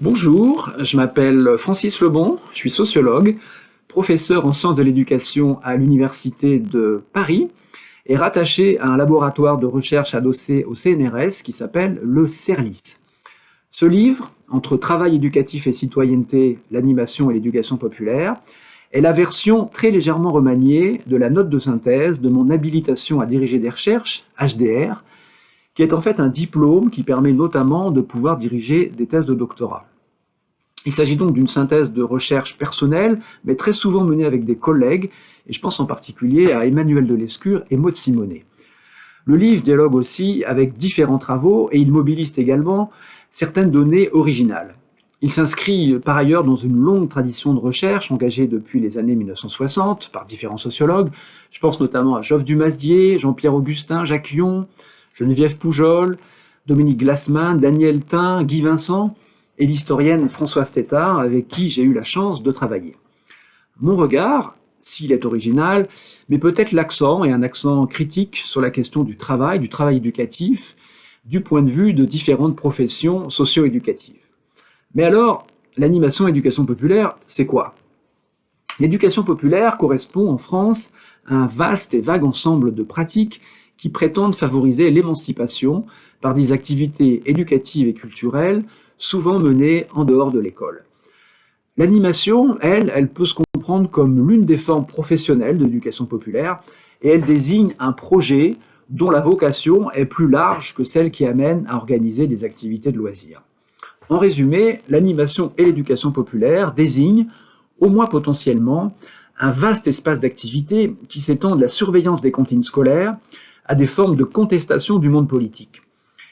Bonjour, je m'appelle Francis Lebon, je suis sociologue, professeur en sciences de l'éducation à l'Université de Paris et rattaché à un laboratoire de recherche adossé au CNRS qui s'appelle le CERLIS. Ce livre, Entre travail éducatif et citoyenneté, l'animation et l'éducation populaire, est la version très légèrement remaniée de la note de synthèse de mon habilitation à diriger des recherches, HDR, qui est en fait un diplôme qui permet notamment de pouvoir diriger des thèses de doctorat. Il s'agit donc d'une synthèse de recherche personnelle, mais très souvent menée avec des collègues, et je pense en particulier à Emmanuel Delescure et Maud Simonet. Le livre dialogue aussi avec différents travaux et il mobilise également certaines données originales. Il s'inscrit par ailleurs dans une longue tradition de recherche engagée depuis les années 1960 par différents sociologues. Je pense notamment à Geoffre Dumazdier, Jean-Pierre Augustin, Jacques Yon, Geneviève Poujol, Dominique Glassman, Daniel Thym, Guy Vincent et l'historienne Françoise Tétart, avec qui j'ai eu la chance de travailler. Mon regard, s'il est original, met peut-être l'accent, et un accent critique, sur la question du travail éducatif, du point de vue de différentes professions socio-éducatives. Mais alors, l'animation et l'éducation populaire, c'est quoi? L'éducation populaire correspond en France à un vaste et vague ensemble de pratiques qui prétendent favoriser l'émancipation par des activités éducatives et culturelles souvent menées en dehors de l'école. L'animation, elle peut se comprendre comme l'une des formes professionnelles de l'éducation populaire et elle désigne un projet dont la vocation est plus large que celle qui amène à organiser des activités de loisirs. En résumé, l'animation et l'éducation populaire désignent, au moins potentiellement, un vaste espace d'activité qui s'étend de la surveillance des cantines scolaires à des formes de contestation du monde politique.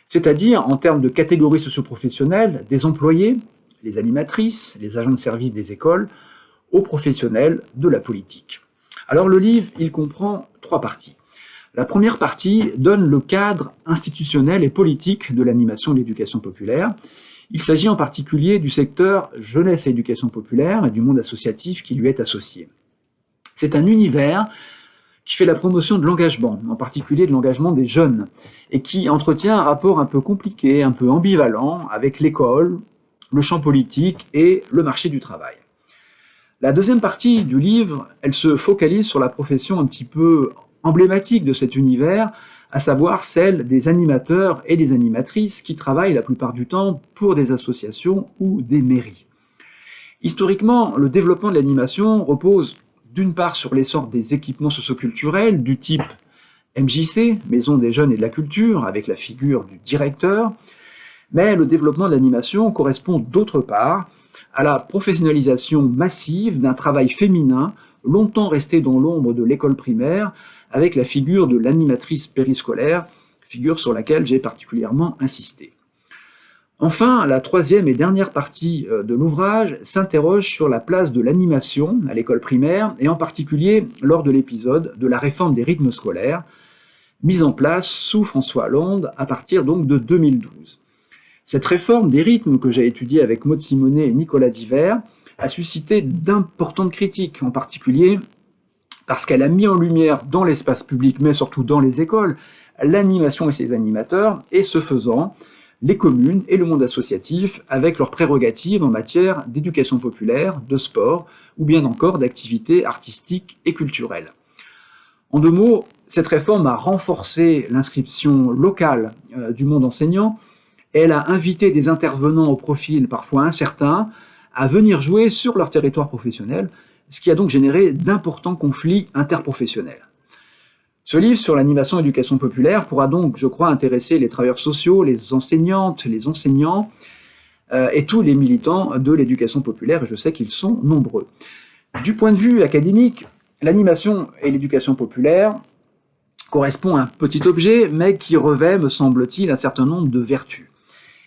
C'est-à-dire, en termes de catégories socioprofessionnelles, des employés, les animatrices, les agents de service des écoles, aux professionnels de la politique. Alors le livre, il comprend 3 parties. La première partie donne le cadre institutionnel et politique de l'animation et de l'éducation populaire. Il s'agit en particulier du secteur jeunesse et éducation populaire et du monde associatif qui lui est associé. C'est un univers qui fait la promotion de l'engagement, en particulier de l'engagement des jeunes, et qui entretient un rapport un peu compliqué, un peu ambivalent avec l'école, le champ politique et le marché du travail. La deuxième partie du livre, elle se focalise sur la profession un petit peu emblématique de cet univers, à savoir celle des animateurs et des animatrices qui travaillent la plupart du temps pour des associations ou des mairies. Historiquement, le développement de l'animation repose d'une part sur l'essor des équipements socioculturels du type MJC, Maison des Jeunes et de la Culture, avec la figure du directeur, mais le développement de l'animation correspond d'autre part à la professionnalisation massive d'un travail féminin longtemps resté dans l'ombre de l'école primaire, avec la figure de l'animatrice périscolaire, figure sur laquelle j'ai particulièrement insisté. Enfin, la troisième et dernière partie de l'ouvrage s'interroge sur la place de l'animation à l'école primaire, et en particulier lors de l'épisode de la réforme des rythmes scolaires, mise en place sous François Hollande à partir donc de 2012. Cette réforme des rythmes que j'ai étudiée avec Maud Simonet et Nicolas Divert a suscité d'importantes critiques, en particulier parce qu'elle a mis en lumière dans l'espace public, mais surtout dans les écoles, l'animation et ses animateurs, et ce faisant, les communes et le monde associatif avec leurs prérogatives en matière d'éducation populaire, de sport, ou bien encore d'activités artistiques et culturelles. En 2 mots, cette réforme a renforcé l'inscription locale du monde enseignant. Elle a invité des intervenants au profil parfois incertain à venir jouer sur leur territoire professionnel, ce qui a donc généré d'importants conflits interprofessionnels. Ce livre sur l'animation et l'éducation populaire pourra donc, je crois, intéresser les travailleurs sociaux, les enseignantes, les enseignants et tous les militants de l'éducation populaire, et je sais qu'ils sont nombreux. Du point de vue académique, l'animation et l'éducation populaire correspond à un petit objet, mais qui revêt, me semble-t-il, un certain nombre de vertus.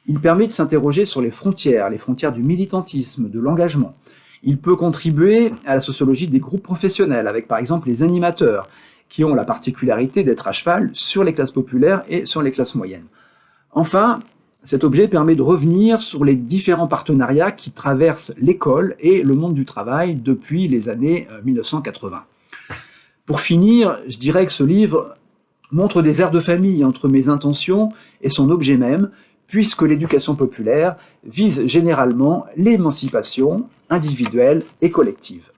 Il permet de s'interroger sur les frontières du militantisme, de l'engagement. Il peut contribuer à la sociologie des groupes professionnels, avec par exemple les animateurs, qui ont la particularité d'être à cheval sur les classes populaires et sur les classes moyennes. Enfin, cet objet permet de revenir sur les différents partenariats qui traversent l'école et le monde du travail depuis les années 1980. Pour finir, je dirais que ce livre montre des airs de famille entre mes intentions et son objet même, puisque l'éducation populaire vise généralement l'émancipation individuelle et collective.